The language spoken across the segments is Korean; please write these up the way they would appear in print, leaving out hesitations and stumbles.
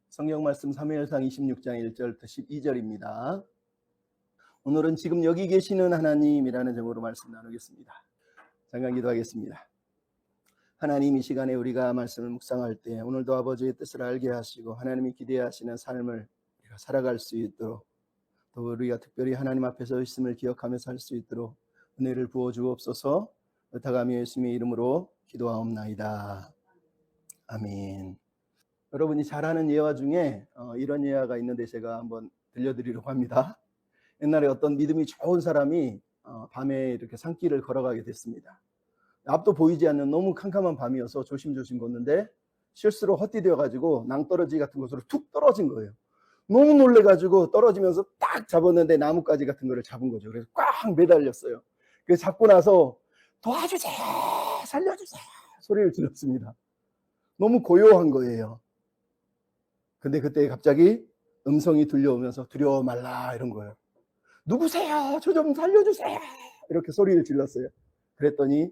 성경 말씀 사무엘상 26장 1절부터 12절입니다. 오늘은 지금 여기 계시는 하나님이라는 제목으로 말씀 나누겠습니다. 잠깐 기도하겠습니다. 하나님, 이 시간에 우리가 말씀을 묵상할 때 오늘도 아버지의 뜻을 알게 하시고 하나님이 기대하시는 삶을 우리가 살아갈 수 있도록, 또 우리가 특별히 하나님 앞에 서 있음을 기억하며 살 수 있도록 은혜를 부어 주옵소서. 부탁하며 예수님의 이름으로 기도하옵나이다. 아멘. 여러분이 잘 아는 예화 중에 이런 예화가 있는데 제가 한번 들려드리려고 합니다. 옛날에 어떤 믿음이 좋은 사람이 밤에 이렇게 산길을 걸어가게 됐습니다. 앞도 보이지 않는 너무 캄캄한 밤이어서 조심조심 걷는데 실수로 헛디뎌 가지고 낭떠러지 같은 곳으로 툭 떨어진 거예요. 너무 놀래가지고 떨어지면서 딱 잡았는데 나뭇가지 같은 거를 잡은 거죠. 그래서 꽉 매달렸어요. 그래서 잡고 나서 도와주세요, 살려주세요 소리를 질렀습니다. 너무 고요한 거예요. 근데 그때 갑자기 음성이 들려오면서 두려워 말라 이런 거예요. 누구세요? 저 좀 살려주세요. 이렇게 소리를 질렀어요. 그랬더니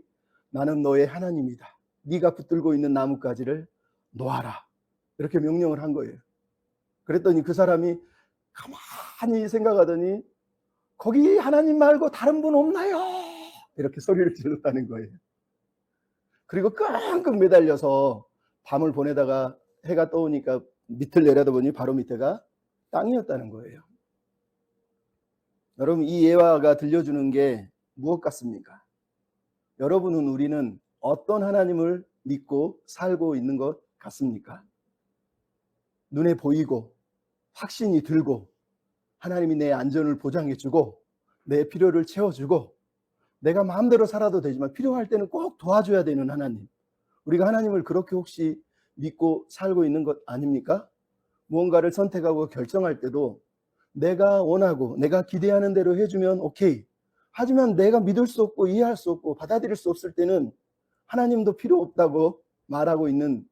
나는 너의 하나님이다. 네가 붙들고 있는 나뭇가지를 놓아라. 이렇게 명령을 한 거예요. 그랬더니 그 사람이 가만히 생각하더니 거기 하나님 말고 다른 분 없나요? 이렇게 소리를 질렀다는 거예요. 그리고 끙끙 매달려서 밤을 보내다가 해가 떠오니까 밑을 내려다보니 바로 밑에가 땅이었다는 거예요. 여러분, 이 예화가 들려주는 게 무엇 같습니까? 여러분은, 우리는 어떤 하나님을 믿고 살고 있는 것 같습니까? 눈에 보이고 확신이 들고 하나님이 내 안전을 보장해주고 내 필요를 채워주고 내가 마음대로 살아도 되지만 필요할 때는 꼭 도와줘야 되는 하나님, 우리가 하나님을 그렇게 혹시 믿고 살고 있는 것 아닙니까? 무언가를 선택하고 결정할 때도 내가 원하고 내가 기대하는 대로 해주면 오케이, 하지만 내가 믿을 수 없고 이해할 수 없고 받아들일 수 없을 때는 하나님도 필요 없다고 말하고 있는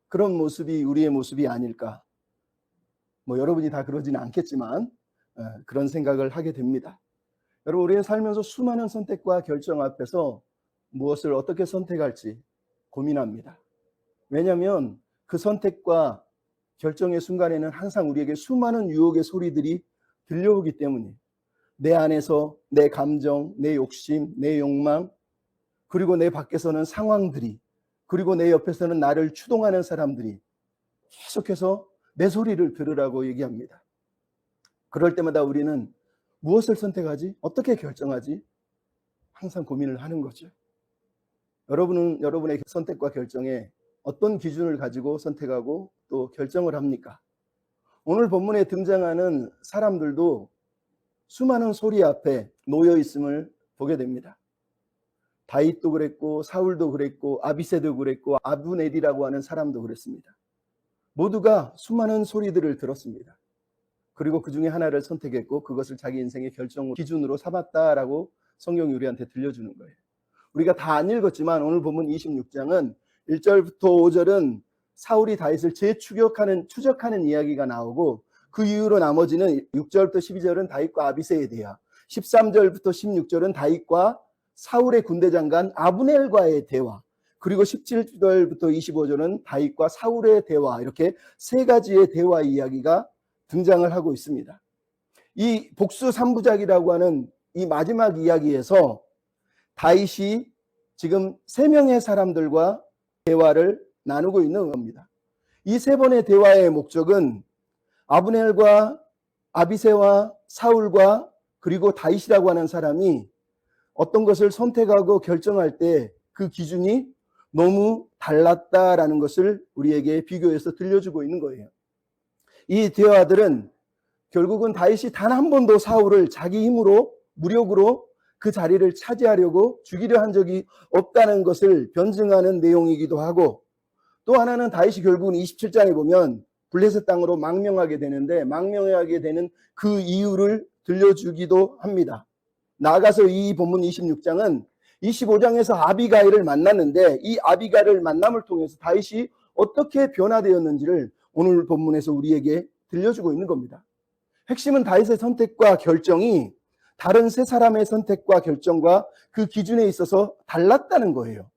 그런 모습이 우리의 모습이 아닐까. 여러분이 다 그러지는 않겠지만 그런 생각을 하게 됩니다. 여러분, 우리는 살면서 수많은 선택과 결정 앞에서 무엇을 어떻게 선택할지 고민합니다. 왜냐하면 그 선택과 결정의 순간에는 항상 우리에게 수많은 유혹의 소리들이 들려오기 때문에 내 안에서 내 감정, 내 욕심, 내 욕망, 그리고 내 밖에서는 상황들이, 그리고 내 옆에서는 나를 추동하는 사람들이 계속해서 내 소리를 들으라고 얘기합니다. 그럴 때마다 우리는 무엇을 선택하지? 어떻게 결정하지? 항상 고민을 하는 거죠. 여러분은 여러분의 선택과 결정에 어떤 기준을 가지고 선택하고 또 결정을 합니까? 오늘 본문에 등장하는 사람들도 수많은 소리 앞에 놓여 있음을 보게 됩니다. 다윗도 그랬고 사울도 그랬고 아비새도 그랬고 아브넬이라고 하는 사람도 그랬습니다. 모두가 수많은 소리들을 들었습니다. 그리고 그 중에 하나를 선택했고 그것을 자기 인생의 결정 기준으로 삼았다라고 성경이 우리한테 들려주는 거예요. 우리가 다 안 읽었지만 오늘 본문 26장은 1절부터 5절은 사울이 다윗을 추적하는 이야기가 나오고, 그 이후로 나머지는 6절부터 12절은 다윗과 아비새에 대하, 13절부터 16절은 다윗과 사울의 군대 장관 아브넬과의 대화, 그리고 17절부터 25절은 다윗과 사울의 대화, 이렇게 세 가지의 대화 이야기가 등장을 하고 있습니다. 이 복수 3부작이라고 하는 이 마지막 이야기에서 다윗이 지금 3명의 사람들과 대화를 나누고 있는 겁니다. 이 3번의 대화의 목적은 아브넬과 아비새와 사울과 그리고 다윗이라고 하는 사람이 어떤 것을 선택하고 결정할 때 그 기준이 너무 달랐다라는 것을 우리에게 비교해서 들려주고 있는 거예요. 이 대화들은 결국은 다윗이 단 한 번도 사울을 자기 힘으로 무력으로 그 자리를 차지하려고 죽이려 한 적이 없다는 것을 변증하는 내용이기도 하고, 또 하나는 다윗이 결국은 27장에 보면 블레셋 땅으로 망명하게 되는데 망명하게 되는 그 이유를 들려주기도 합니다. 나아가서 이 본문 26장은 25장에서 아비가일을 만났는데 이 아비가일을 만남을 통해서 다윗이 어떻게 변화되었는지를 오늘 본문에서 우리에게 들려주고 있는 겁니다. 핵심은 다윗의 선택과 결정이 다른 세 사람의 선택과 결정과 그 기준에 있어서 달랐다는 거예요.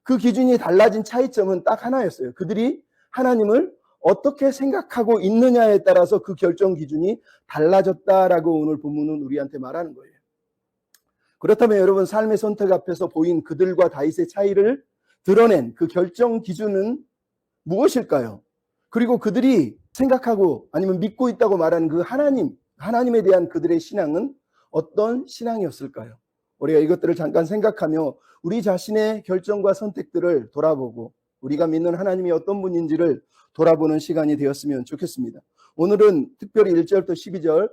그 기준이 달라진 차이점은 딱 하나였어요. 그들이 하나님을 어떻게 생각하고 있느냐에 따라서 그 결정 기준이 달라졌다라고 오늘 본문은 우리한테 말하는 거예요. 그렇다면 여러분, 삶의 선택 앞에서 보인 그들과 다윗의 차이를 드러낸 그 결정 기준은 무엇일까요? 그리고 그들이 생각하고 아니면 믿고 있다고 말하는 그 하나님에 대한 그들의 신앙은 어떤 신앙이었을까요? 우리가 이것들을 잠깐 생각하며 우리 자신의 결정과 선택들을 돌아보고 우리가 믿는 하나님이 어떤 분인지를 돌아보는 시간이 되었으면 좋겠습니다. 오늘은 특별히 1절부터 12절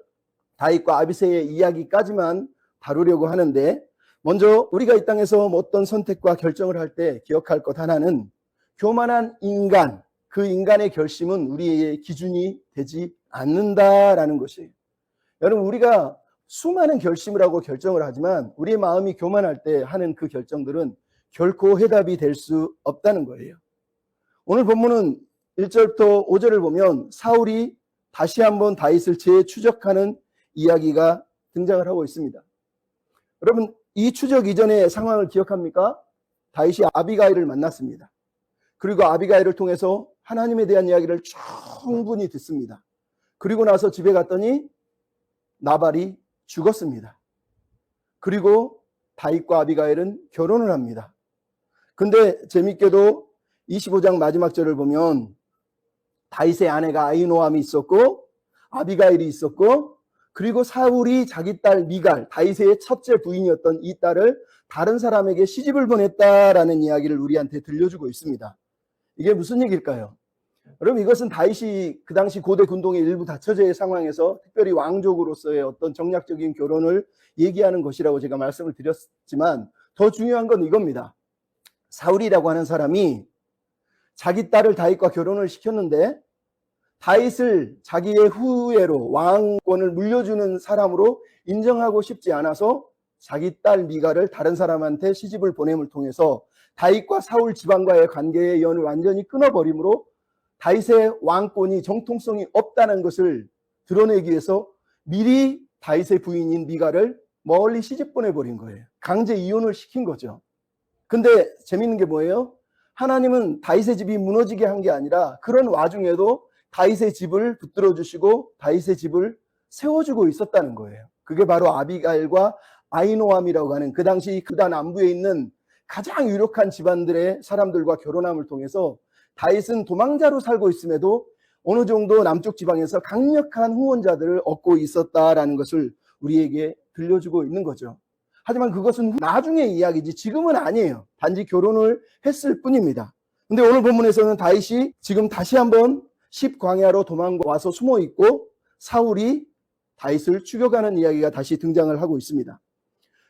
다윗과 아비새의 이야기까지만 다루려고 하는데, 먼저 우리가 이 땅에서 어떤 선택과 결정을 할 때 기억할 것 하나는, 교만한 인간, 그 인간의 결심은 우리의 기준이 되지 않는다라는 것이에요. 여러분, 우리가 수많은 결심을 하고 결정을 하지만 우리의 마음이 교만할 때 하는 그 결정들은 결코 해답이 될 수 없다는 거예요. 오늘 본문은 1절부터 5절을 보면 사울이 다시 한번 다윗을 재추적하는 이야기가 등장을 하고 있습니다. 여러분, 이 추적 이전의 상황을 기억합니까? 다윗이 아비가일을 만났습니다. 그리고 아비가일을 통해서 하나님에 대한 이야기를 충분히 듣습니다. 그리고 나서 집에 갔더니 나발이 죽었습니다. 그리고 다윗과 아비가일은 결혼을 합니다. 근데 재밌게도 25장 마지막 절을 보면 다윗의 아내가 아히노암이 있었고 아비가일이 있었고, 그리고 사울이 자기 딸 미갈, 다윗의 첫째 부인이었던 이 딸을 다른 사람에게 시집을 보냈다라는 이야기를 우리한테 들려주고 있습니다. 이게 무슨 얘기일까요? 여러분, 이것은 다윗이 그 당시 고대 군동의 일부 다처제의 상황에서 특별히 왕족으로서의 어떤 정략적인 결혼을 얘기하는 것이라고 제가 말씀을 드렸지만, 더 중요한 건 이겁니다. 사울이라고 하는 사람이 자기 딸을 다윗과 결혼을 시켰는데 다윗을 자기의 후예로 왕권을 물려주는 사람으로 인정하고 싶지 않아서 자기 딸 미갈을 다른 사람한테 시집을 보냄을 통해서 다윗과 사울 지방과의 관계의 연을 완전히 끊어버림으로 다윗의 왕권이 정통성이 없다는 것을 드러내기 위해서 미리 다윗의 부인인 미갈을 멀리 시집 보내버린 거예요. 강제 이혼을 시킨 거죠. 근데 재밌는 게 뭐예요? 하나님은 다윗의 집이 무너지게 한 게 아니라 그런 와중에도 다윗의 집을 붙들어 주시고 다윗의 집을 세워주고 있었다는 거예요. 그게 바로 아비가일과 아히노암이라고 하는 그 당시 그다 남부에 있는 가장 유력한 집안들의 사람들과 결혼함을 통해서 다윗은 도망자로 살고 있음에도 어느 정도 남쪽 지방에서 강력한 후원자들을 얻고 있었다라는 것을 우리에게 들려주고 있는 거죠. 하지만 그것은 나중의 이야기지 지금은 아니에요. 단지 결혼을 했을 뿐입니다. 근데 오늘 본문에서는 다윗이 지금 다시 한번 십광야로 도망와서 숨어 있고 사울이 다윗을 추격하는 이야기가 다시 등장을 하고 있습니다.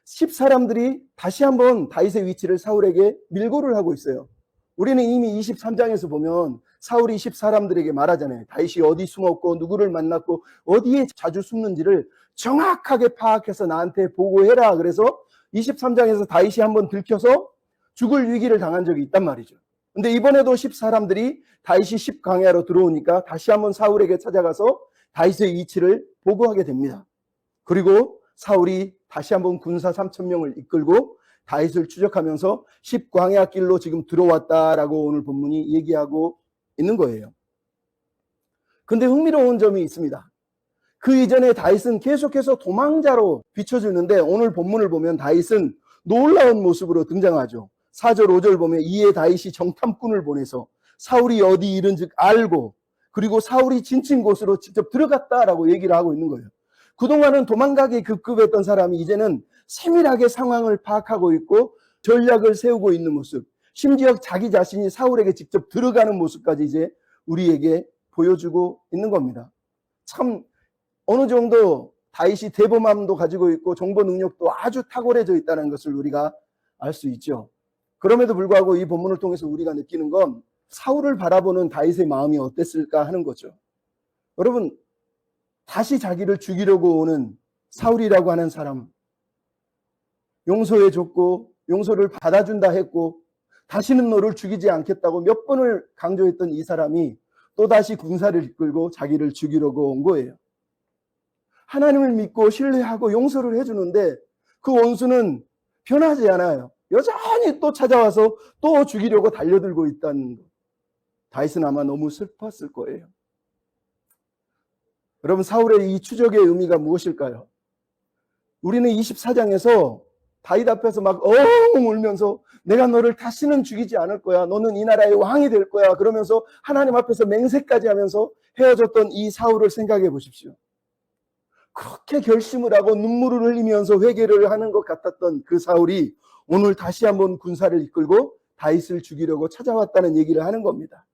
10사람들이 다시 한번 다윗의 위치를 사울에게 밀고를 하고 있어요. 우리는 이미 23장에서 보면 사울이 10사람들에게 말하잖아요. 다윗이 어디 숨었고 누구를 만났고 어디에 자주 숨는지를 정확하게 파악해서 나한테 보고해라. 그래서 23장에서 다윗이 한번 들켜서 죽을 위기를 당한 적이 있단 말이죠. 근데 이번에도 10사람들이 다윗이 십광야로 들어오니까 다시 한번 사울에게 찾아가서 다윗의 위치를 보고하게 됩니다. 그리고 사울이 다시 한번 군사 3,000명을 이끌고 다윗을 추적하면서 십광야 길로 지금 들어왔다라고 오늘 본문이 얘기하고 있는 거예요. 근데 흥미로운 점이 있습니다. 그 이전에 다윗은 계속해서 도망자로 비춰주는데 오늘 본문을 보면 다윗은 놀라운 모습으로 등장하죠. 4절 5절 보면 이에 다윗이 정탐꾼을 보내서 사울이 어디 이른즉 알고 그리고 사울이 진친 곳으로 직접 들어갔다라고 얘기를 하고 있는 거예요. 그동안은 도망가기 급급했던 사람이 이제는 세밀하게 상황을 파악하고 있고 전략을 세우고 있는 모습, 심지어 자기 자신이 사울에게 직접 들어가는 모습까지 이제 우리에게 보여주고 있는 겁니다. 참 어느 정도 다윗이 대범함도 가지고 있고 정보 능력도 아주 탁월해져 있다는 것을 우리가 알 수 있죠. 그럼에도 불구하고 이 본문을 통해서 우리가 느끼는 건 사울을 바라보는 다윗의 마음이 어땠을까 하는 거죠. 여러분, 다시 자기를 죽이려고 오는 사울이라고 하는 사람, 용서해줬고 용서를 받아준다 했고 다시는 너를 죽이지 않겠다고 몇 번을 강조했던 이 사람이 또다시 군사를 이끌고 자기를 죽이려고 온 거예요. 하나님을 믿고 신뢰하고 용서를 해주는데 그 원수는 변하지 않아요. 여전히 또 찾아와서 또 죽이려고 달려들고 있다는 것. 다윗은 아마 너무 슬펐을 거예요. 여러분, 사울의 이 추적의 의미가 무엇일까요? 우리는 24장에서 다윗 앞에서 막 엉 울면서 내가 너를 다시는 죽이지 않을 거야. 너는 이 나라의 왕이 될 거야. 그러면서 하나님 앞에서 맹세까지 하면서 헤어졌던 이 사울을 생각해 보십시오. 그렇게 결심을 하고 눈물을 흘리면서 회개를 하는 것 같았던 그 사울이 오늘 다시 한번 군사를 이끌고 다윗을 죽이려고 찾아왔다는 얘기를 하는 겁니다.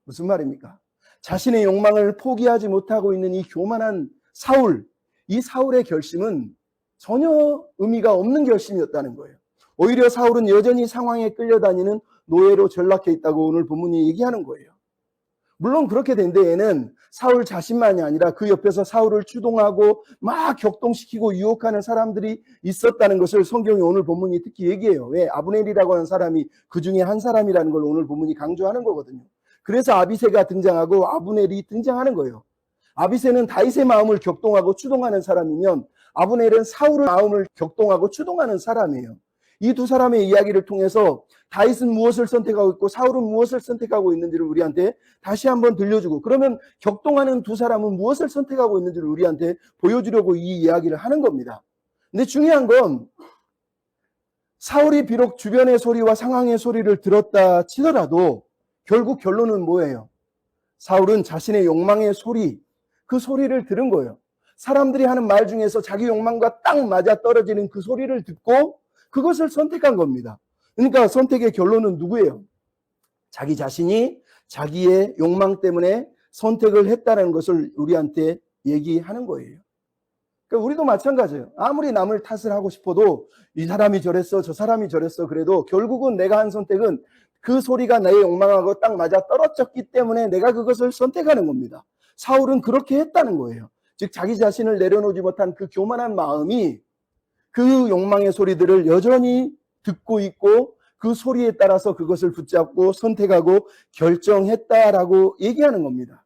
무슨 말입니까? 자신의 욕망을 포기하지 못하고 있는 이 교만한 사울, 이 사울의 결심은 전혀 의미가 없는 결심이었다는 거예요. 오히려 사울은 여전히 상황에 끌려다니는 노예로 전락해 있다고 오늘 본문이 얘기하는 거예요. 물론 그렇게 된 데에는 사울 자신만이 아니라 그 옆에서 사울을 추동하고 막 격동시키고 유혹하는 사람들이 있었다는 것을 성경이 오늘 본문이 특히 얘기해요. 왜? 아브넬이라고 하는 사람이 그 중에 한 사람이라는 걸 오늘 본문이 강조하는 거거든요. 그래서 아비새가 등장하고 아브넬이 등장하는 거예요. 아비새는 다윗의 마음을 격동하고 추동하는 사람이면 아브넬은 사울의 마음을 격동하고 추동하는 사람이에요. 이 두 사람의 이야기를 통해서 다윗은 무엇을 선택하고 있고 사울은 무엇을 선택하고 있는지를 우리한테 다시 한번 들려주고, 그러면 격동하는 두 사람은 무엇을 선택하고 있는지를 우리한테 보여주려고 이 이야기를 하는 겁니다. 근데 중요한 건 사울이 비록 주변의 소리와 상황의 소리를 들었다 치더라도 결국 결론은 뭐예요? 사울은 자신의 욕망의 소리, 그 소리를 들은 거예요. 사람들이 하는 말 중에서 자기 욕망과 딱 맞아 떨어지는 그 소리를 듣고 그것을 선택한 겁니다. 그러니까 선택의 결론은 누구예요? 자기 자신이 자기의 욕망 때문에 선택을 했다는 것을 우리한테 얘기하는 거예요. 그러니까 우리도 마찬가지예요. 아무리 남을 탓을 하고 싶어도 이 사람이 저랬어, 저 사람이 저랬어 그래도 결국은 내가 한 선택은 그 소리가 나의 욕망하고 딱 맞아 떨어졌기 때문에 내가 그것을 선택하는 겁니다. 사울은 그렇게 했다는 거예요. 즉 자기 자신을 내려놓지 못한 그 교만한 마음이 그 욕망의 소리들을 여전히 듣고 있고 그 소리에 따라서 그것을 붙잡고 선택하고 결정했다라고 얘기하는 겁니다.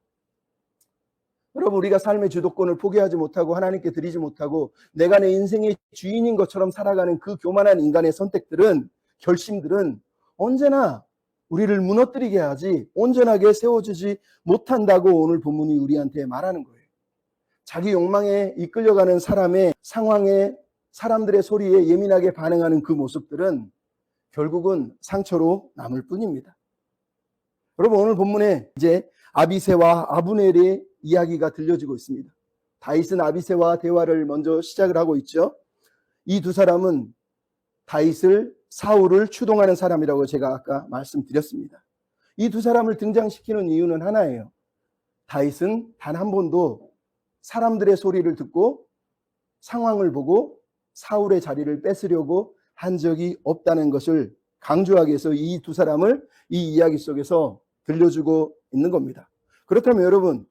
여러분, 우리가 삶의 주도권을 포기하지 못하고 하나님께 드리지 못하고 내가 내 인생의 주인인 것처럼 살아가는 그 교만한 인간의 선택들은, 결심들은 언제나 우리를 무너뜨리게 하지 온전하게 세워주지 못한다고 오늘 본문이 우리한테 말하는 거예요. 자기 욕망에 이끌려가는 사람의 상황에, 사람들의 소리에 예민하게 반응하는 그 모습들은 결국은 상처로 남을 뿐입니다. 여러분, 오늘 본문에 이제 아비새와 아브넬의 이야기가 들려지고 있습니다. 다윗은 아비새와 대화를 먼저 시작을 하고 있죠. 이 두 사람은 다윗을, 사울을 추동하는 사람이라고 제가 아까 말씀드렸습니다. 이 두 사람을 등장시키는 이유는 하나예요. 다윗은 단 한 번도 사람들의 소리를 듣고 상황을 보고 사울의 자리를 뺏으려고 한 적이 없다는 것을 강조하기 위해서 이 두 사람을 이 이야기 속에서 들려주고 있는 겁니다. 그렇다면 여러분,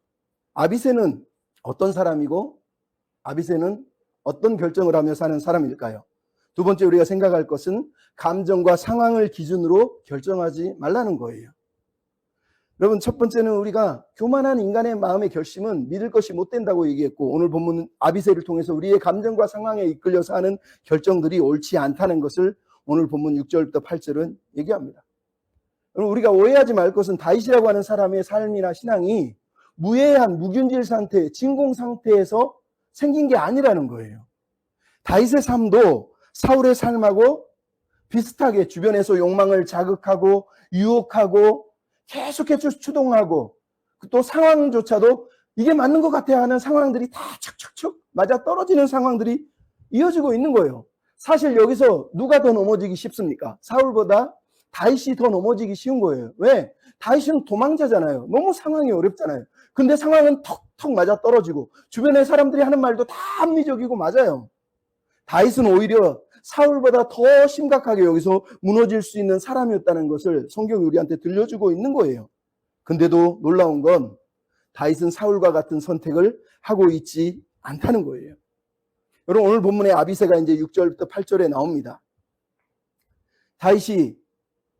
아비새는 어떤 사람이고 아비새는 어떤 결정을 하며 사는 사람일까요? 두 번째 우리가 생각할 것은 감정과 상황을 기준으로 결정하지 말라는 거예요. 여러분, 첫 번째는 우리가 교만한 인간의 마음의 결심은 믿을 것이 못 된다고 얘기했고, 오늘 본문은 아비새를 통해서 우리의 감정과 상황에 이끌려서 하는 결정들이 옳지 않다는 것을 오늘 본문 6절부터 8절은 얘기합니다. 여러분, 우리가 오해하지 말 것은 다윗이라고 하는 사람의 삶이나 신앙이 무해한 무균질 상태, 진공 상태에서 생긴 게 아니라는 거예요. 다윗의 삶도 사울의 삶하고 비슷하게 주변에서 욕망을 자극하고 유혹하고 계속해서 추동하고 또 상황조차도 이게 맞는 것 같아 하는 상황들이 다 척척척 맞아 떨어지는 상황들이 이어지고 있는 거예요. 사실 여기서 누가 더 넘어지기 쉽습니까? 사울보다 다윗이 더 넘어지기 쉬운 거예요. 왜? 다윗은 도망자잖아요. 너무 상황이 어렵잖아요. 근데 상황은 턱턱 맞아 떨어지고 주변의 사람들이 하는 말도 다 합리적이고 맞아요. 다윗은 오히려 사울보다 더 심각하게 여기서 무너질 수 있는 사람이었다는 것을 성경이 우리한테 들려주고 있는 거예요. 근데도 놀라운 건 다윗은 사울과 같은 선택을 하고 있지 않다는 거예요. 여러분, 오늘 본문의 아비새가 이제 6절부터 8절에 나옵니다. 다윗이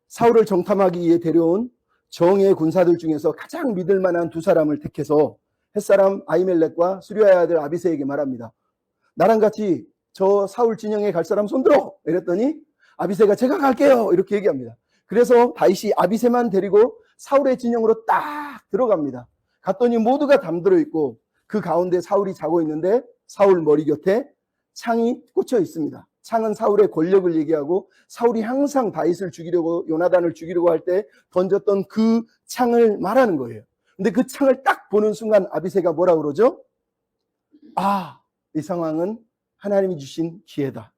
사울을 정탐하기 위해 데려온 정예 군사들 중에서 가장 믿을 만한 두 사람을 택해서 햇사람 아히멜렉과 수리아의 아들 아비새에게 말합니다. 나랑 같이 저 사울 진영에 갈 사람 손들어! 이랬더니 아비새가 제가 갈게요! 이렇게 얘기합니다. 그래서 다윗이 아비새만 데리고 사울의 진영으로 딱 들어갑니다. 갔더니 모두가 잠들어 있고 그 가운데 사울이 자고 있는데 사울 머리 곁에 창이 꽂혀 있습니다. 창은 사울의 권력을 얘기하고 사울이 항상 다윗을 죽이려고 요나단을 죽이려고 할 때 던졌던 그 창을 말하는 거예요. 근데 그 창을 딱 보는 순간 아비새가 뭐라 그러죠? 아, 이 상황은 하나님이 주신 기회다.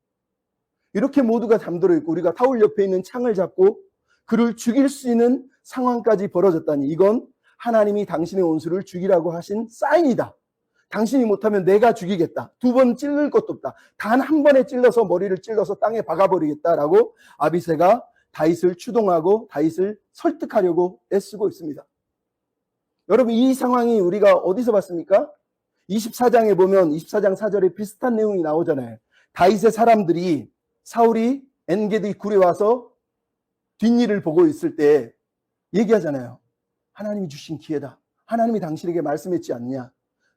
이렇게 모두가 잠들어 있고 우리가 사울 옆에 있는 창을 잡고 그를 죽일 수 있는 상황까지 벌어졌다니 이건 하나님이 당신의 원수를 죽이라고 하신 사인이다. 당신이 못하면 내가 죽이겠다. 2번 찔릴 것도 없다. 단 한 번에 찔러서 머리를 찔러서 땅에 박아버리겠다라고 아비새가 다윗을 추동하고 다윗을 설득하려고 애쓰고 있습니다. 여러분 이 상황이 우리가 어디서 봤습니까? 24장에 보면 24장 4절에 비슷한 내용이 나오잖아요. 다윗의 사람들이 사울이 엔게디 굴에 와서 뒷일을 보고 있을 때 얘기하잖아요. 하나님이 주신 기회다. 하나님이 당신에게 말씀했지 않냐.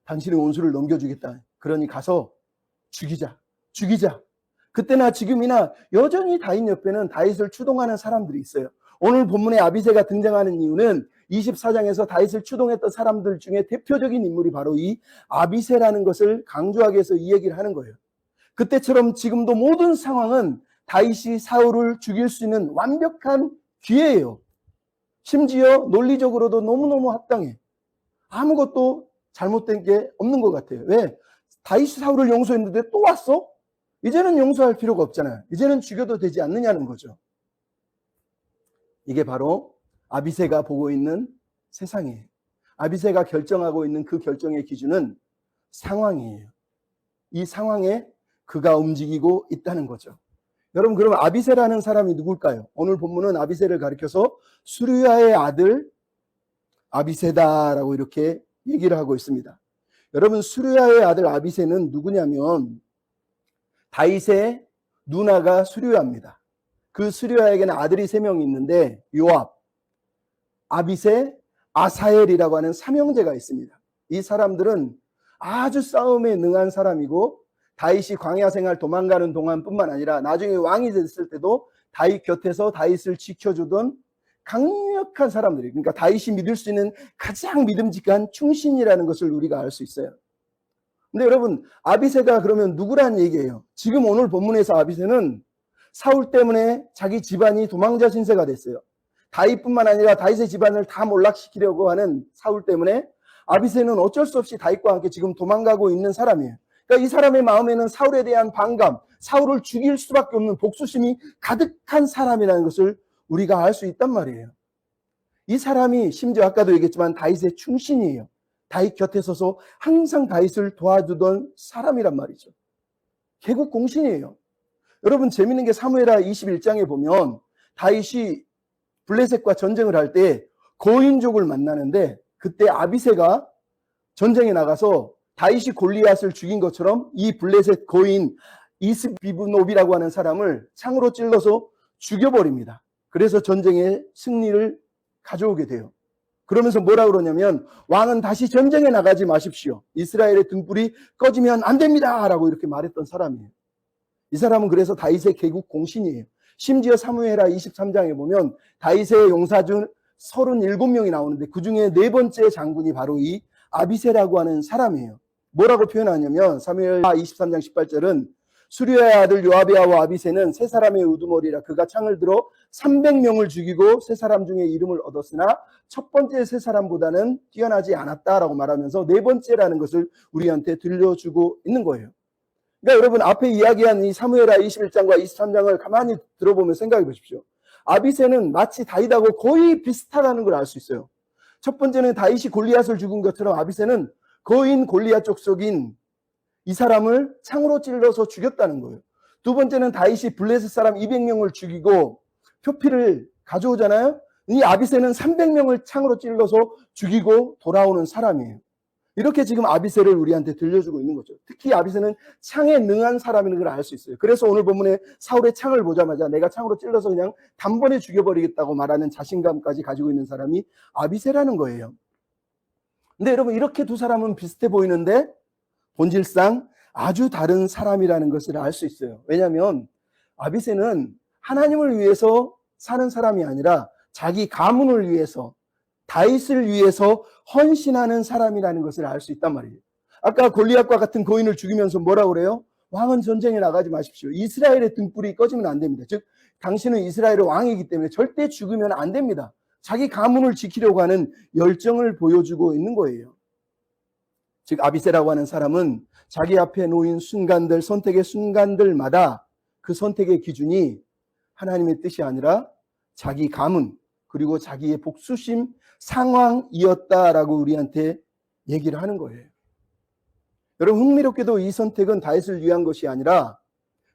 당신의 원수를 넘겨주겠다. 그러니 가서 죽이자. 그때나 지금이나 여전히 다윗 옆에는 다윗을 추동하는 사람들이 있어요. 오늘 본문에 아비새가 등장하는 이유는 24장에서 다윗을 추동했던 사람들 중에 대표적인 인물이 바로 이 아비새라는 것을 강조하기 위해서 이 얘기를 하는 거예요. 그때처럼 지금도 모든 상황은 다윗이 사울을 죽일 수 있는 완벽한 기회예요. 심지어 논리적으로도 너무너무 합당해. 아무것도 잘못된 게 없는 것 같아요. 왜? 다윗이 사울을 용서했는데 또 왔어? 이제는 용서할 필요가 없잖아요. 이제는 죽여도 되지 않느냐는 거죠. 이게 바로 아비새가 보고 있는 세상이에요. 아비새가 결정하고 있는 그 결정의 기준은 상황이에요. 이 상황에 그가 움직이고 있다는 거죠. 여러분 그럼 아비새라는 사람이 누굴까요? 오늘 본문은 아비새를 가리켜서 수르야의 아들 아비새다라고 이렇게 얘기를 하고 있습니다. 여러분 수르야의 아들 아비새는 누구냐면 다윗의 누나가 수르야입니다. 그 수르야에게는 아들이 3명이 있는데 요압, 아비새, 아사엘이라고 하는 3형제가 있습니다. 이 사람들은 아주 싸움에 능한 사람이고 다윗이 광야 생활 도망가는 동안뿐만 아니라 나중에 왕이 됐을 때도 다윗 곁에서 다윗을 지켜주던 강력한 사람들이, 그러니까 다윗이 믿을 수 있는 가장 믿음직한 충신이라는 것을 우리가 알 수 있어요. 근데 여러분 아비새가 그러면 누구란 얘기예요? 지금 오늘 본문에서 아비새는 사울 때문에 자기 집안이 도망자 신세가 됐어요. 다윗뿐만 아니라 다윗의 집안을 다 몰락시키려고 하는 사울 때문에 아비새는 어쩔 수 없이 다윗과 함께 지금 도망가고 있는 사람이에요. 그러니까 이 사람의 마음에는 사울에 대한 반감, 사울을 죽일 수밖에 없는 복수심이 가득한 사람이라는 것을 우리가 알 수 있단 말이에요. 이 사람이 심지어 아까도 얘기했지만 다윗의 충신이에요. 다윗 곁에 서서 항상 다윗을 도와주던 사람이란 말이죠. 개국 공신이에요. 여러분 재밌는 게 사무엘하 21장에 보면 다윗이 블레셋과 전쟁을 할 때 거인족을 만나는데 그때 아비새가 전쟁에 나가서 다윗이 골리앗을 죽인 것처럼 이 블레셋 거인 이스비브노비라고 하는 사람을 창으로 찔러서 죽여버립니다. 그래서 전쟁에 승리를 가져오게 돼요. 그러면서 뭐라 그러냐면 왕은 다시 전쟁에 나가지 마십시오. 이스라엘의 등불이 꺼지면 안 됩니다. 라고 이렇게 말했던 사람이에요. 이 사람은 그래서 다윗의 개국 공신이에요. 심지어 사무엘하 23장에 보면 다윗의 용사 중 37명이 나오는데 그중에 4번째 장군이 바로 이 아비새라고 하는 사람이에요. 뭐라고 표현하냐면 사무엘하 23장 18절은 수르야의 아들 요아베아와 아비새는 세 사람의 우두머리라 그가 창을 들어 300명을 죽이고 세 사람 중에 이름을 얻었으나 첫 번째 세 사람보다는 뛰어나지 않았다라고 말하면서 4번째라는 것을 우리한테 들려주고 있는 거예요. 그러니까 여러분 앞에 이야기한 이 사무엘하 21장과 23장을 가만히 들어보면 생각해 보십시오. 아비새는 마치 다윗하고 거의 비슷하다는 걸 알 수 있어요. 첫 번째는 다윗이 골리앗을 죽은 것처럼 아비새는 거인 골리앗 족속인 이 사람을 창으로 찔러서 죽였다는 거예요. 두 번째는 다윗이 블레셋 사람 200명을 죽이고 표피를 가져오잖아요. 이 아비새는 300명을 창으로 찔러서 죽이고 돌아오는 사람이에요. 이렇게 지금 아비새를 우리한테 들려주고 있는 거죠. 특히 아비새는 창에 능한 사람인 걸 알 수 있어요. 그래서 오늘 본문에 사울의 창을 보자마자 내가 창으로 찔러서 그냥 단번에 죽여버리겠다고 말하는 자신감까지 가지고 있는 사람이 아비새라는 거예요. 근데 여러분 이렇게 두 사람은 비슷해 보이는데 본질상 아주 다른 사람이라는 것을 알 수 있어요. 왜냐하면 아비새는 하나님을 위해서 사는 사람이 아니라 자기 가문을 위해서 다윗을 위해서 헌신하는 사람이라는 것을 알 수 있단 말이에요. 아까 골리앗과 같은 거인을 죽이면서 뭐라고 그래요? 왕은 전쟁에 나가지 마십시오. 이스라엘의 등불이 꺼지면 안 됩니다. 즉 당신은 이스라엘의 왕이기 때문에 절대 죽으면 안 됩니다. 자기 가문을 지키려고 하는 열정을 보여주고 있는 거예요. 즉 아비새라고 하는 사람은 자기 앞에 놓인 순간들, 선택의 순간들마다 그 선택의 기준이 하나님의 뜻이 아니라 자기 가문 그리고 자기의 복수심 상황이었다라고 우리한테 얘기를 하는 거예요. 여러분 흥미롭게도 이 선택은 다윗을 위한 것이 아니라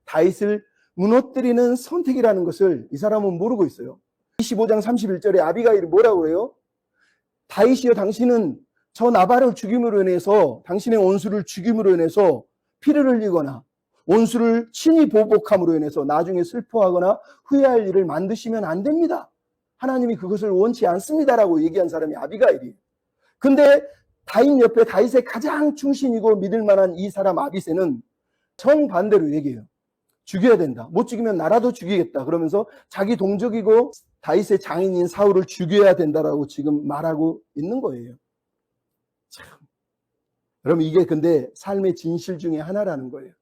다윗을 무너뜨리는 선택이라는 것을 이 사람은 모르고 있어요. 25장 31절에 아비가일이 뭐라고 그래요? 다윗이여 당신은 저 나발을 죽임으로 인해서 당신의 원수를 죽임으로 인해서 피를 흘리거나 원수를 친히 보복함으로 인해서 나중에 슬퍼하거나 후회할 일을 만드시면 안 됩니다. 하나님이 그것을 원치 않습니다라고 얘기한 사람이 아비가일이에요. 근데 다윗 옆에 다윗의 가장 충신이고 믿을 만한 이 사람 아비새는 정반대로 얘기해요. 죽여야 된다. 못 죽이면 나라도 죽이겠다. 그러면서 자기 동족이고 다윗의 장인인 사울을 죽여야 된다라고 지금 말하고 있는 거예요. 참. 여러분 이게 근데 삶의 진실 중에 하나라는 거예요.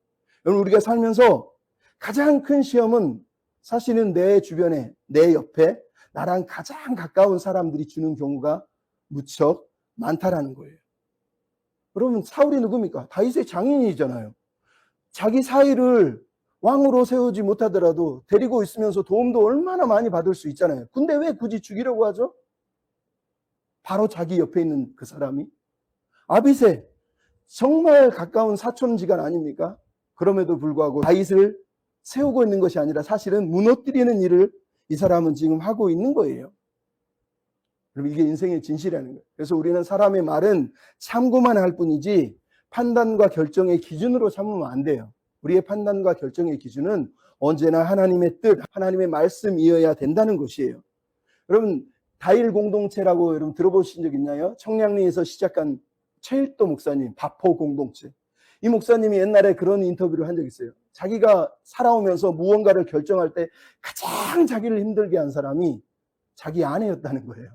여러분 우리가 살면서 가장 큰 시험은 사실은 내 주변에 내 옆에 나랑 가장 가까운 사람들이 주는 경우가 무척 많다라는 거예요. 여러분 사울이 누굽니까? 다윗의 장인이잖아요. 자기 사위를 왕으로 세우지 못하더라도 데리고 있으면서 도움도 얼마나 많이 받을 수 있잖아요. 근데 왜 굳이 죽이려고 하죠? 바로 자기 옆에 있는 그 사람이 아비새, 정말 가까운 사촌지간 아닙니까? 그럼에도 불구하고 다윗을 세우고 있는 것이 아니라 사실은 무너뜨리는 일을 이 사람은 지금 하고 있는 거예요. 그럼 이게 인생의 진실이라는 거예요. 그래서 우리는 사람의 말은 참고만 할 뿐이지 판단과 결정의 기준으로 삼으면 안 돼요. 우리의 판단과 결정의 기준은 언제나 하나님의 뜻, 하나님의 말씀이어야 된다는 것이에요. 여러분 다일 공동체라고 여러분 들어보신 적 있나요? 청량리에서 시작한 최일도 목사님, 바포 공동체. 이 목사님이 옛날에 그런 인터뷰를 한 적이 있어요. 자기가 살아오면서 무언가를 결정할 때 가장 자기를 힘들게 한 사람이 자기 아내였다는 거예요.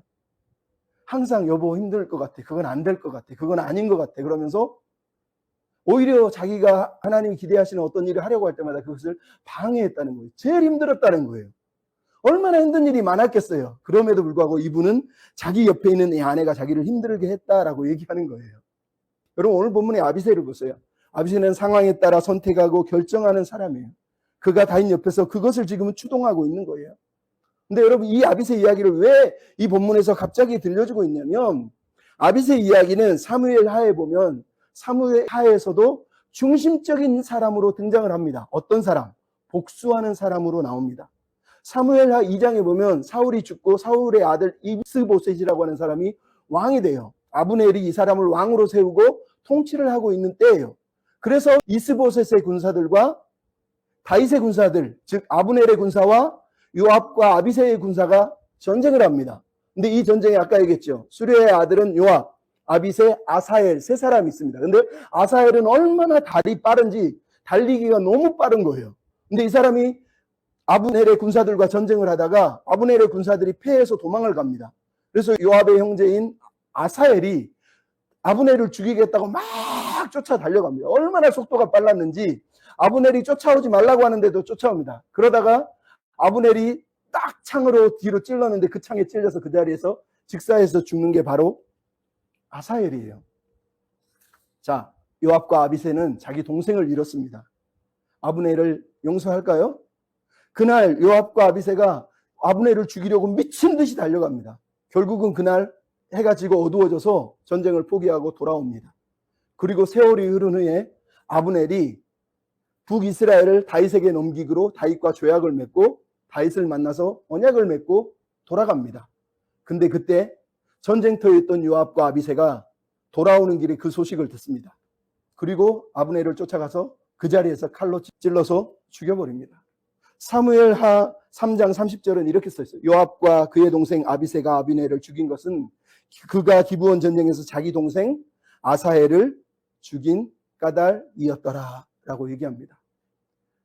항상 여보 힘들 것 같아. 그건 안 될 것 같아. 그건 아닌 것 같아. 그러면서 오히려 자기가 하나님이 기대하시는 어떤 일을 하려고 할 때마다 그것을 방해했다는 거예요. 제일 힘들었다는 거예요. 얼마나 힘든 일이 많았겠어요. 그럼에도 불구하고 이분은 자기 옆에 있는 이 아내가 자기를 힘들게 했다라고 얘기하는 거예요. 여러분 오늘 본문의 아비새를 보세요. 아비새는 상황에 따라 선택하고 결정하는 사람이에요. 그가 다윗 옆에서 그것을 지금은 추동하고 있는 거예요. 근데 여러분 이 아비새 이야기를 왜 이 본문에서 갑자기 들려주고 있냐면 아비새 이야기는 사무엘 하에 보면 사무엘 하에서도 중심적인 사람으로 등장을 합니다. 어떤 사람? 복수하는 사람으로 나옵니다. 사무엘하 2장에 보면 사울이 죽고 사울의 아들 이스보셋이라고 하는 사람이 왕이 돼요. 아브넬이 이 사람을 왕으로 세우고 통치를 하고 있는 때예요. 그래서 이스보셋의 군사들과 다윗의 군사들, 즉 아브넬의 군사와 요압과 아비새의 군사가 전쟁을 합니다. 근데 이 전쟁에 아까 얘기했죠. 수레의 아들은 요압, 아비새, 아사엘 세 사람이 있습니다. 근데 아사엘은 얼마나 다리 빠른지 달리기가 너무 빠른 거예요. 근데 이 사람이 아브넬의 군사들과 전쟁을 하다가 아브넬의 군사들이 패해서 도망을 갑니다. 그래서 요압의 형제인 아사엘이 아브넬을 죽이겠다고 막 쫓아 달려갑니다. 얼마나 속도가 빨랐는지 아브넬이 쫓아오지 말라고 하는데도 쫓아옵니다. 그러다가 아브넬이 딱 창으로 뒤로 찔렀는데 그 창에 찔려서 그 자리에서 직사해서 죽는 게 바로 아사엘이에요. 자, 요압과 아비새는 자기 동생을 잃었습니다. 아브넬을 용서할까요? 그날 요압과 아비새가 아브넬을 죽이려고 미친 듯이 달려갑니다. 결국은 그날 해가 지고 어두워져서 전쟁을 포기하고 돌아옵니다. 그리고 세월이 흐른 후에 아브넬이 북이스라엘을 다윗에게 넘기기로 다윗과 조약을 맺고 다윗을 만나서 언약을 맺고 돌아갑니다. 근데 그때 전쟁터에 있던 요압과 아비새가 돌아오는 길에 그 소식을 듣습니다. 그리고 아브넬을 쫓아가서 그 자리에서 칼로 찔러서 죽여버립니다. 사무엘하 3장 30절은 이렇게 써있어요. 요압과 그의 동생 아비새가 아비넬을 죽인 것은 그가 기브온 전쟁에서 자기 동생 아사엘을 죽인 까닭이었더라 라고 얘기합니다.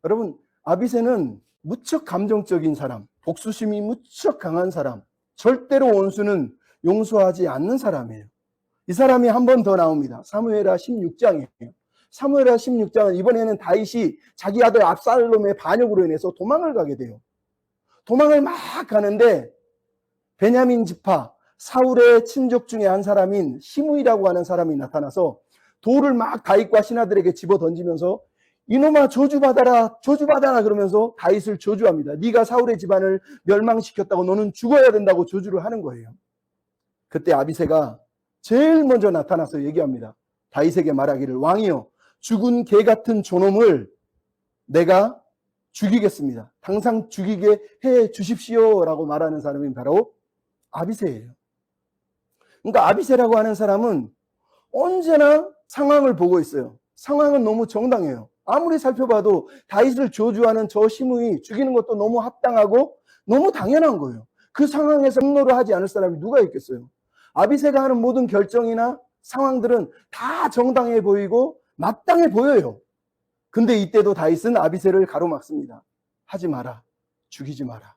여러분 아비새는 무척 감정적인 사람, 복수심이 무척 강한 사람, 절대로 원수는 용서하지 않는 사람이에요. 이 사람이 한 번 더 나옵니다. 사무엘하 16장이에요. 사무엘하 16장은 이번에는 다윗이 자기 아들 압살롬의 반역으로 인해서 도망을 가게 돼요. 도망을 막 가는데 베냐민 지파 사울의 친족 중에 한 사람인 시므이라고 하는 사람이 나타나서 돌을 막 다윗과 신하들에게 집어 던지면서 이놈아 저주받아라 저주받아라 그러면서 다윗을 저주합니다. 네가 사울의 집안을 멸망시켰다고 너는 죽어야 된다고 저주를 하는 거예요. 그때 아비새가 제일 먼저 나타나서 얘기합니다. 다윗에게 말하기를 왕이여 죽은 개 같은 저놈을 내가 죽이겠습니다. 당장 죽이게 해 주십시오 라고 말하는 사람이 바로 아비새예요. 그러니까 아비새라고 하는 사람은 언제나 상황을 보고 있어요. 상황은 너무 정당해요. 아무리 살펴봐도 다윗을 저주하는 저 시므이 죽이는 것도 너무 합당하고 너무 당연한 거예요. 그 상황에서 분노를 하지 않을 사람이 누가 있겠어요. 아비새가 하는 모든 결정이나 상황들은 다 정당해 보이고 마땅해 보여요. 근데 이때도 다윗은 아비새를 가로막습니다. 하지 마라. 죽이지 마라.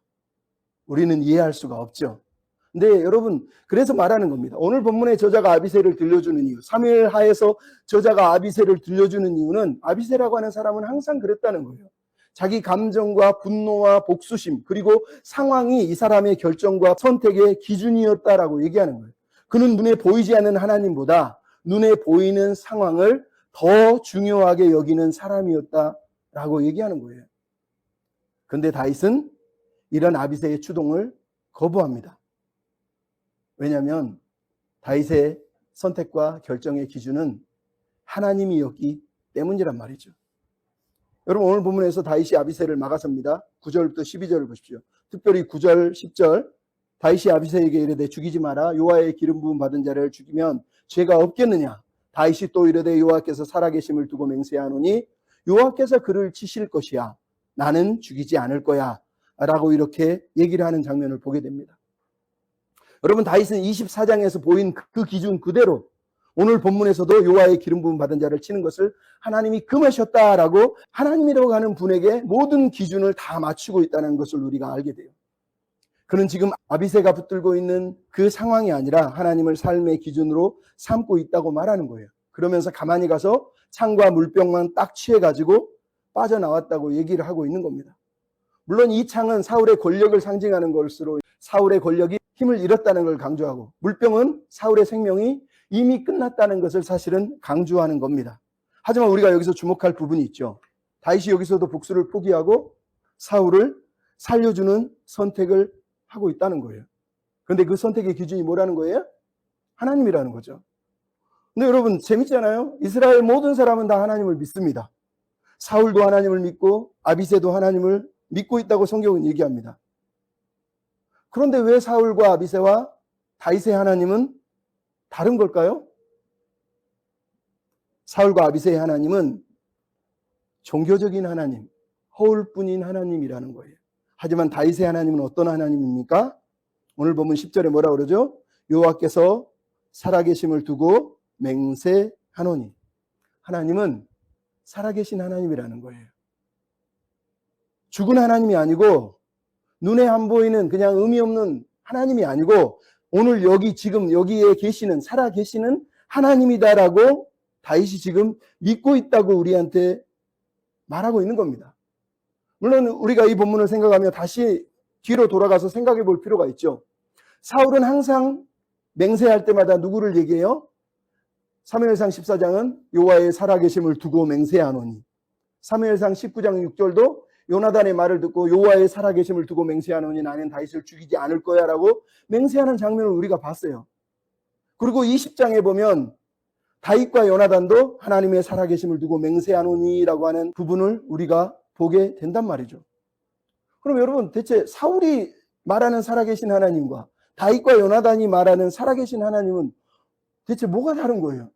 우리는 이해할 수가 없죠. 근데 여러분 그래서 말하는 겁니다. 오늘 본문의 저자가 아비새를 들려주는 이유, 사무엘하에서 저자가 아비새를 들려주는 이유는 아비새라고 하는 사람은 항상 그랬다는 거예요. 자기 감정과 분노와 복수심 그리고 상황이 이 사람의 결정과 선택의 기준이었다라고 얘기하는 거예요. 그는 눈에 보이지 않는 하나님보다 눈에 보이는 상황을 더 중요하게 여기는 사람이었다라고 얘기하는 거예요. 근데 다윗은 이런 아비새의 추동을 거부합니다. 왜냐하면 다윗의 선택과 결정의 기준은 하나님이었기 때문이란 말이죠. 여러분 오늘 본문에서 다윗이 아비새를 막아섭니다. 9절부터 12절을 보십시오. 특별히 9절, 10절 다윗이 아비새에게 이르되 죽이지 마라. 여호와의 기름 부음 받은 자를 죽이면 죄가 없겠느냐. 다윗이 또 이르되 여호와께서 살아계심을 두고 맹세하노니 여호와께서 그를 치실 것이야. 나는 죽이지 않을 거야. 라고 이렇게 얘기를 하는 장면을 보게 됩니다. 여러분 다윗은 24장에서 보인 그 기준 그대로 오늘 본문에서도 여호와의 기름 부음 받은 자를 치는 것을 하나님이 금하셨다라고 하나님이라고 하는 분에게 모든 기준을 다 맞추고 있다는 것을 우리가 알게 돼요. 그는 지금 아비새가 붙들고 있는 그 상황이 아니라 하나님을 삶의 기준으로 삼고 있다고 말하는 거예요. 그러면서 가만히 가서 창과 물병만 딱 취해가지고 빠져나왔다고 얘기를 하고 있는 겁니다. 물론 이 창은 사울의 권력을 상징하는 것으로 사울의 권력이 힘을 잃었다는 걸 강조하고 물병은 사울의 생명이 이미 끝났다는 것을 사실은 강조하는 겁니다. 하지만 우리가 여기서 주목할 부분이 있죠. 다윗이 여기서도 복수를 포기하고 사울을 살려주는 선택을 하고 있다는 거예요. 그런데 그 선택의 기준이 뭐라는 거예요? 하나님이라는 거죠. 근데 여러분 재밌잖아요. 이스라엘 모든 사람은 다 하나님을 믿습니다. 사울도 하나님을 믿고 아비새도 하나님을 믿고 있다고 성경은 얘기합니다. 그런데 왜 사울과 아비새와 다윗의 하나님은 다른 걸까요? 사울과 아비새의 하나님은 종교적인 하나님, 허울뿐인 하나님이라는 거예요. 하지만 다윗의 하나님은 어떤 하나님입니까? 오늘 보면 10절에 뭐라 그러죠? 여호와께서 살아계심을 두고 맹세하노니. 하나님은 살아계신 하나님이라는 거예요. 죽은 하나님이 아니고 눈에 안 보이는 그냥 의미 없는 하나님이 아니고 오늘 여기 지금 여기에 계시는 살아계시는 하나님이다라고 다윗이 지금 믿고 있다고 우리한테 말하고 있는 겁니다. 물론 우리가 이 본문을 생각하며 다시 뒤로 돌아가서 생각해 볼 필요가 있죠. 사울은 항상 맹세할 때마다 누구를 얘기해요? 사무엘상 14장은 여호와의 살아계심을 두고 맹세하노니, 사무엘상 19장 6절도 요나단의 말을 듣고 여호와의 살아계심을 두고 맹세하노니 나는 다윗을 죽이지 않을 거야 라고 맹세하는 장면을 우리가 봤어요. 그리고 20장에 보면 다윗과 요나단도 하나님의 살아계심을 두고 맹세하노니 라고 하는 부분을 우리가 보게 된단 말이죠. 그럼 여러분 대체 사울이 말하는 살아계신 하나님과 다윗과 요나단이 말하는 살아계신 하나님은 대체 뭐가 다른 거예요?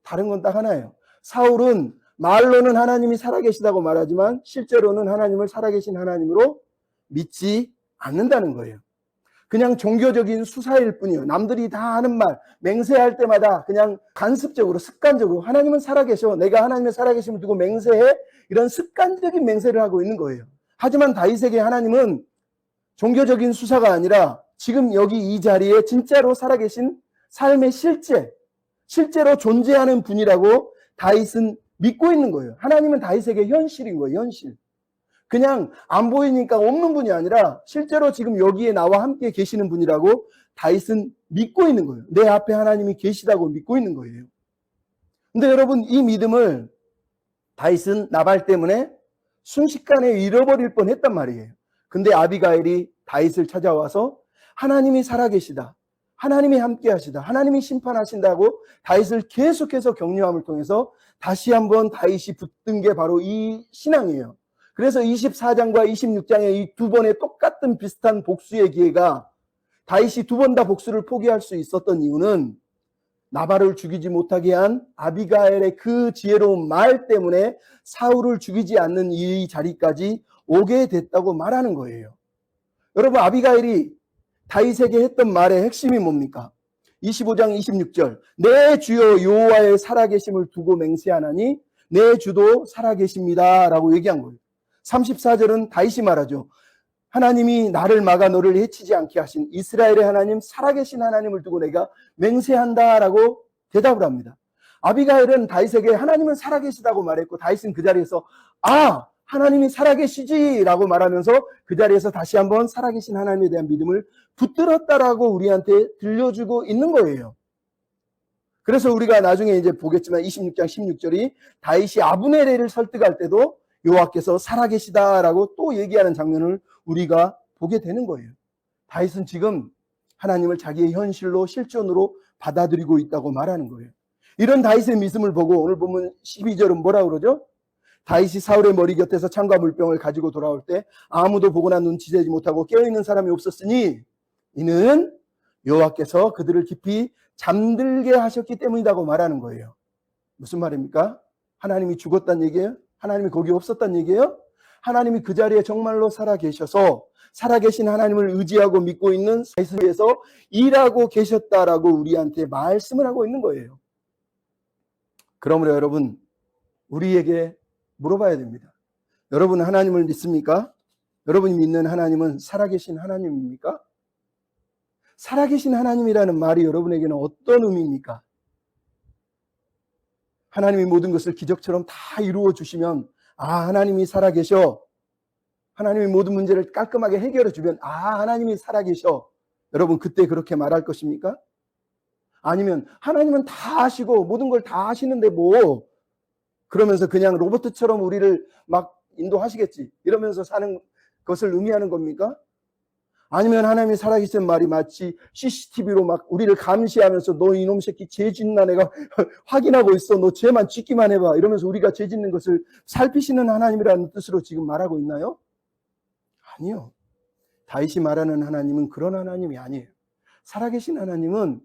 다른 건 딱 하나예요. 사울은 말로는 하나님이 살아계시다고 말하지만 실제로는 하나님을 살아계신 하나님으로 믿지 않는다는 거예요. 그냥 종교적인 수사일 뿐이에요. 남들이 다 하는 말, 맹세할 때마다 그냥 간습적으로, 습관적으로 하나님은 살아계셔. 내가 하나님의 살아계심을 두고 맹세해. 이런 습관적인 맹세를 하고 있는 거예요. 하지만 다윗에게 하나님은 종교적인 수사가 아니라 지금 여기 이 자리에 진짜로 살아계신 삶의 실제로 존재하는 분이라고 다윗은 믿고 있는 거예요. 하나님은 다윗에게 현실인 거예요. 현실. 그냥 안 보이니까 없는 분이 아니라 실제로 지금 여기에 나와 함께 계시는 분이라고 다윗은 믿고 있는 거예요. 내 앞에 하나님이 계시다고 믿고 있는 거예요. 근데 여러분, 이 믿음을 다윗은 나발 때문에 순식간에 잃어버릴 뻔했단 말이에요. 근데 아비가일이 다윗을 찾아와서 하나님이 살아계시다, 하나님이 함께하시다, 하나님이 심판하신다고 다윗을 계속해서 격려함을 통해서 다시 한번 다윗이 붙든 게 바로 이 신앙이에요. 그래서 24장과 26장의 이 두 번의 똑같은 비슷한 복수의 기회가 다윗이 두 번 다 복수를 포기할 수 있었던 이유는 나발을 죽이지 못하게 한 아비가일의 그 지혜로운 말 때문에 사울을 죽이지 않는 이 자리까지 오게 됐다고 말하는 거예요. 여러분, 아비가일이 다윗에게 했던 말의 핵심이 뭡니까? 25장 26절, 내 주여 여호와의 살아계심을 두고 맹세하나니 내 주도 살아계십니다 라고 얘기한 거예요. 34절은 다윗이 말하죠. 하나님이 나를 막아 너를 해치지 않게 하신 이스라엘의 하나님, 살아계신 하나님을 두고 내가 맹세한다 라고 대답을 합니다. 아비가일은 다윗에게 하나님은 살아계시다고 말했고, 다윗은 그 자리에서 하나님이 살아계시지 라고 말하면서 그 자리에서 다시 한번 살아계신 하나님에 대한 믿음을 붙들었다라고 우리한테 들려주고 있는 거예요. 그래서 우리가 나중에 이제 보겠지만 26장 16절이 다윗이 아브네를 설득할 때도 여호와께서 살아계시다라고 또 얘기하는 장면을 우리가 보게 되는 거예요. 다윗은 지금 하나님을 자기의 현실로 실존으로 받아들이고 있다고 말하는 거예요. 이런 다윗의 믿음을 보고 오늘 보면 12절은 뭐라고 그러죠? 다윗이 사울의 머리 곁에서 창과 물병을 가지고 돌아올 때 아무도 보거나 눈치채지 못하고 깨어있는 사람이 없었으니 이는 여호와께서 그들을 깊이 잠들게 하셨기 때문이라고 말하는 거예요. 무슨 말입니까? 하나님이 죽었다는 얘기예요? 하나님이 거기 없었다는 얘기예요? 하나님이 그 자리에 정말로 살아계셔서 살아계신 하나님을 의지하고 믿고 있는 다윗을 위해서 일하고 계셨다라고 우리한테 말씀을 하고 있는 거예요. 그러므로 여러분, 우리에게 물어봐야 됩니다. 여러분 하나님을 믿습니까? 여러분이 믿는 하나님은 살아계신 하나님입니까? 살아계신 하나님이라는 말이 여러분에게는 어떤 의미입니까? 하나님이 모든 것을 기적처럼 다 이루어 주시면 하나님이 살아계셔. 하나님이 모든 문제를 깔끔하게 해결해 주면 하나님이 살아계셔. 여러분 그때 그렇게 말할 것입니까? 아니면 하나님은 다 하시고 모든 걸 다 하시는데 뭐 그러면서 그냥 로봇처럼 우리를 막 인도하시겠지 이러면서 사는 것을 의미하는 겁니까? 아니면 하나님이 살아계신 말이 마치 CCTV로 막 우리를 감시하면서 너 이놈 새끼 죄 짓나 내가 확인하고 있어. 너 죄만 짓기만 해봐. 이러면서 우리가 죄 짓는 것을 살피시는 하나님이라는 뜻으로 지금 말하고 있나요? 아니요. 다윗이 말하는 하나님은 그런 하나님이 아니에요. 살아계신 하나님은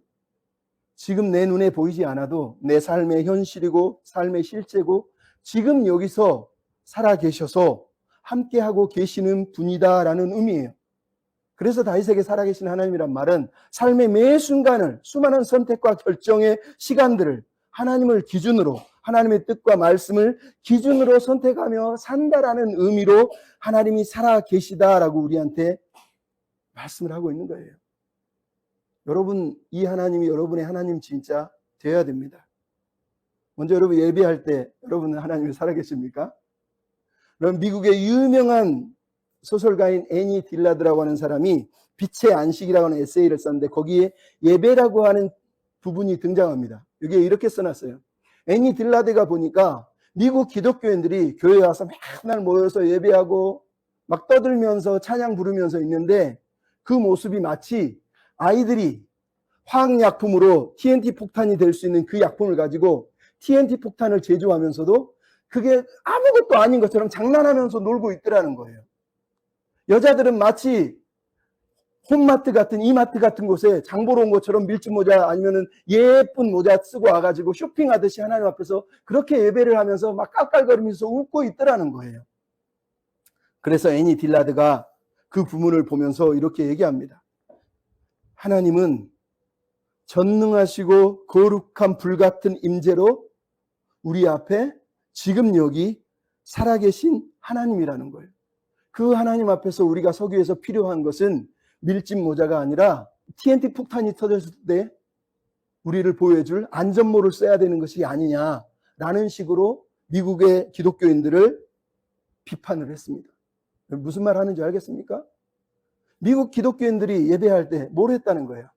지금 내 눈에 보이지 않아도 내 삶의 현실이고 삶의 실제고 지금 여기서 살아계셔서 함께하고 계시는 분이다라는 의미예요. 그래서 다윗에게 살아계신 하나님이란 말은 삶의 매 순간을 수많은 선택과 결정의 시간들을 하나님을 기준으로 하나님의 뜻과 말씀을 기준으로 선택하며 산다라는 의미로 하나님이 살아계시다라고 우리한테 말씀을 하고 있는 거예요. 여러분 이 하나님이 여러분의 하나님 진짜 되어야 됩니다. 먼저 여러분 예배할 때 여러분은 하나님이 살아계십니까? 그럼 미국의 유명한 소설가인 애니 딜라드라고 하는 사람이 빛의 안식이라고 하는 에세이를 썼는데 거기에 예배라고 하는 부분이 등장합니다. 여기에 이렇게 써놨어요. 애니 딜라드가 보니까 미국 기독교인들이 교회에 와서 맨날 모여서 예배하고 막 떠들면서 찬양 부르면서 있는데 그 모습이 마치 아이들이 화학약품으로 TNT 폭탄이 될 수 있는 그 약품을 가지고 TNT 폭탄을 제조하면서도 그게 아무것도 아닌 것처럼 장난하면서 놀고 있더라는 거예요. 여자들은 마치 홈마트 같은 이마트 같은 곳에 장 보러 온 것처럼 밀짚 모자 아니면은 예쁜 모자 쓰고 와가지고 쇼핑하듯이 하나님 앞에서 그렇게 예배를 하면서 막 깔깔거리면서 웃고 있더라는 거예요. 그래서 애니 딜라드가 그 부문을 보면서 이렇게 얘기합니다. 하나님은 전능하시고 거룩한 불같은 임재로 우리 앞에 지금 여기 살아계신 하나님이라는 거예요. 그 하나님 앞에서 우리가 서기 위해서 필요한 것은 밀짚 모자가 아니라 TNT 폭탄이 터졌을 때 우리를 보호해줄 안전모를 써야 되는 것이 아니냐라는 식으로 미국의 기독교인들을 비판을 했습니다. 무슨 말 하는지 알겠습니까? 미국 기독교인들이 예배할 때 뭘 했다는 거예요?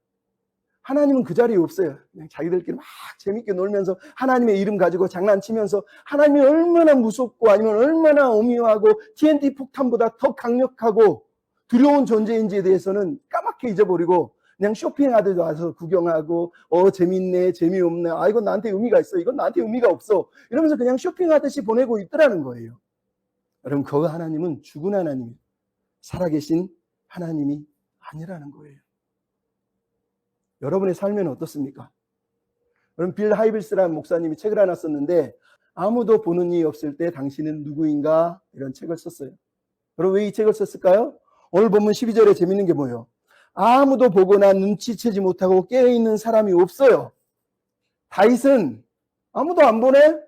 하나님은 그 자리에 없어요. 그냥 자기들끼리 막 재밌게 놀면서 하나님의 이름 가지고 장난치면서 하나님이 얼마나 무섭고 아니면 얼마나 오묘하고 TNT 폭탄보다 더 강력하고 두려운 존재인지에 대해서는 까맣게 잊어버리고 그냥 쇼핑하듯 와서 구경하고 재밌네 재미없네 이건 나한테 의미가 있어 이건 나한테 의미가 없어 이러면서 그냥 쇼핑하듯이 보내고 있더라는 거예요. 여러분 그 하나님은 죽은 하나님, 살아계신 하나님이 아니라는 거예요. 여러분의 삶은 어떻습니까? 여러분 빌 하이빌스라는 목사님이 책을 하나 썼는데 아무도 보는 이 없을 때 당신은 누구인가 이런 책을 썼어요. 여러분 왜 이 책을 썼을까요? 오늘 본문 12절에 재밌는 게 뭐예요? 아무도 보거나 눈치채지 못하고 깨어있는 사람이 없어요. 다윗은 아무도 안 보네?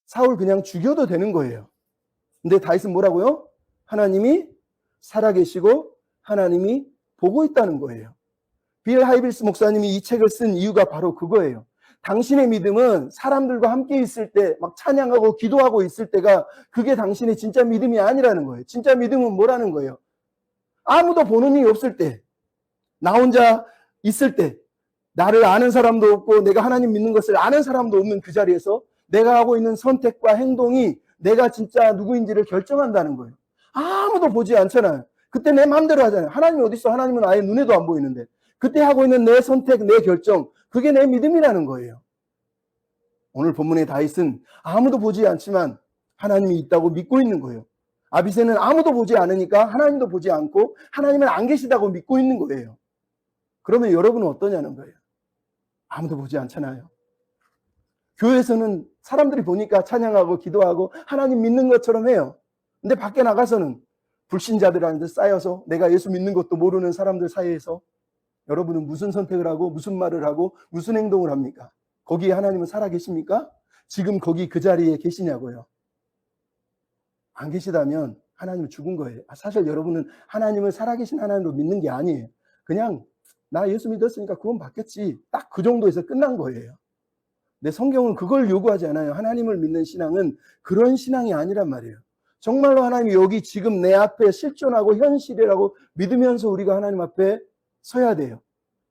사울 그냥 죽여도 되는 거예요. 근데 다윗은 뭐라고요? 하나님이 살아계시고 하나님이 보고 있다는 거예요. 빌 하이빌스 목사님이 이 책을 쓴 이유가 바로 그거예요. 당신의 믿음은 사람들과 함께 있을 때 막 찬양하고 기도하고 있을 때가 그게 당신의 진짜 믿음이 아니라는 거예요. 진짜 믿음은 뭐라는 거예요? 아무도 보는 일이 없을 때, 나 혼자 있을 때, 나를 아는 사람도 없고 내가 하나님 믿는 것을 아는 사람도 없는 그 자리에서 내가 하고 있는 선택과 행동이 내가 진짜 누구인지를 결정한다는 거예요. 아무도 보지 않잖아요. 그때 내 마음대로 하잖아요. 하나님이 어디 있어? 하나님은 아예 눈에도 안 보이는데. 그때 하고 있는 내 선택, 내 결정, 그게 내 믿음이라는 거예요. 오늘 본문의 다윗은 아무도 보지 않지만 하나님이 있다고 믿고 있는 거예요. 아비새는 아무도 보지 않으니까 하나님도 보지 않고 하나님은 안 계시다고 믿고 있는 거예요. 그러면 여러분은 어떠냐는 거예요. 아무도 보지 않잖아요. 교회에서는 사람들이 보니까 찬양하고 기도하고 하나님 믿는 것처럼 해요. 근데 밖에 나가서는 불신자들한테 쌓여서 내가 예수 믿는 것도 모르는 사람들 사이에서 여러분은 무슨 선택을 하고 무슨 말을 하고 무슨 행동을 합니까? 거기에 하나님은 살아계십니까? 지금 거기 그 자리에 계시냐고요. 안 계시다면 하나님은 죽은 거예요. 사실 여러분은 하나님을 살아계신 하나님으로 믿는 게 아니에요. 그냥 나 예수 믿었으니까 구원 받겠지. 딱 그 정도에서 끝난 거예요. 근데 성경은 그걸 요구하지 않아요. 하나님을 믿는 신앙은 그런 신앙이 아니란 말이에요. 정말로 하나님이 여기 지금 내 앞에 실존하고 현실이라고 믿으면서 우리가 하나님 앞에 서야 돼요.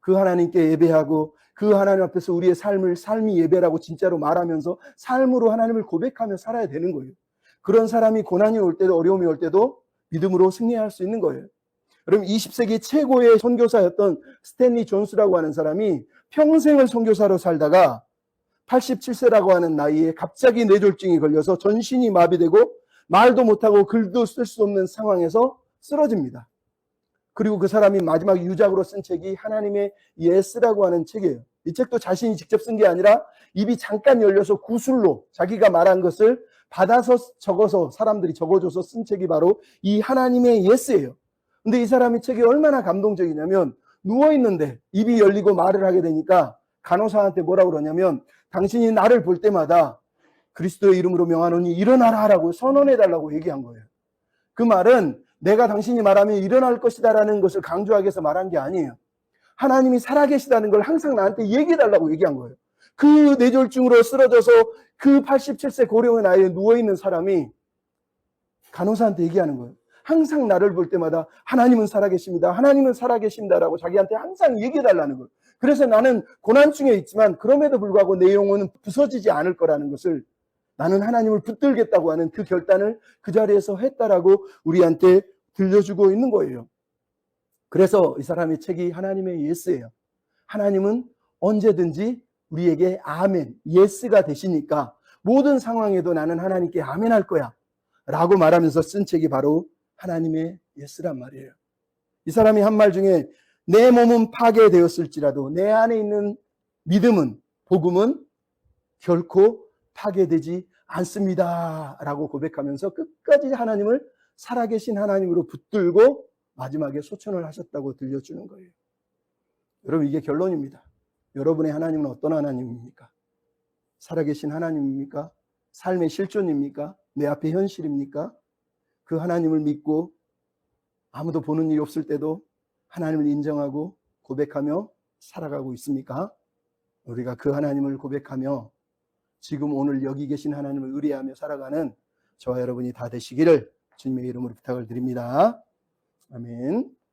그 하나님께 예배하고 그 하나님 앞에서 우리의 삶이 예배라고 진짜로 말하면서 삶으로 하나님을 고백하며 살아야 되는 거예요. 그런 사람이 고난이 올 때도 어려움이 올 때도 믿음으로 승리할 수 있는 거예요. 여러분 20세기 최고의 선교사였던 스탠리 존스라고 하는 사람이 평생을 선교사로 살다가 87세라고 하는 나이에 갑자기 뇌졸중이 걸려서 전신이 마비되고 말도 못하고 글도 쓸 수 없는 상황에서 쓰러집니다. 그리고 그 사람이 마지막 유작으로 쓴 책이 하나님의 예스라고 하는 책이에요. 이 책도 자신이 직접 쓴 게 아니라 입이 잠깐 열려서 구술로 자기가 말한 것을 받아서 적어서 사람들이 적어줘서 쓴 책이 바로 이 하나님의 예스예요. 근데 이 사람의 책이 얼마나 감동적이냐면 누워있는데 입이 열리고 말을 하게 되니까 간호사한테 뭐라고 그러냐면 당신이 나를 볼 때마다 그리스도의 이름으로 명하노니 일어나라 라고 선언해달라고 얘기한 거예요. 그 말은 내가 당신이 말하면 일어날 것이다라는 것을 강조하기 위해서 말한 게 아니에요. 하나님이 살아계시다는 걸 항상 나한테 얘기해달라고 얘기한 거예요. 그 뇌졸중으로 쓰러져서 그 87세 고령의 나이에 누워있는 사람이 간호사한테 얘기하는 거예요. 항상 나를 볼 때마다 하나님은 살아계십니다. 하나님은 살아계십니다라고 자기한테 항상 얘기해달라는 거예요. 그래서 나는 고난중에 있지만 그럼에도 불구하고 내 영혼은 부서지지 않을 거라는 것을 나는 하나님을 붙들겠다고 하는 그 결단을 그 자리에서 했다라고 우리한테 들려주고 있는 거예요. 그래서 이 사람의 책이 하나님의 예스예요. 하나님은 언제든지 우리에게 아멘, 예스가 되시니까 모든 상황에도 나는 하나님께 아멘 할 거야 라고 말하면서 쓴 책이 바로 하나님의 예스란 말이에요. 이 사람이 한 말 중에 내 몸은 파괴되었을지라도 내 안에 있는 믿음은, 복음은 결코 파괴되지 않습니다 라고 고백하면서 끝까지 하나님을 살아계신 하나님으로 붙들고 마지막에 소천을 하셨다고 들려주는 거예요. 여러분 이게 결론입니다. 여러분의 하나님은 어떤 하나님입니까? 살아계신 하나님입니까? 삶의 실존입니까? 내 앞에 현실입니까? 그 하나님을 믿고 아무도 보는 일이 없을 때도 하나님을 인정하고 고백하며 살아가고 있습니까? 우리가 그 하나님을 고백하며 지금 오늘 여기 계신 하나님을 의뢰하며 살아가는 저와 여러분이 다 되시기를 주님의 이름으로 부탁을 드립니다. 아멘.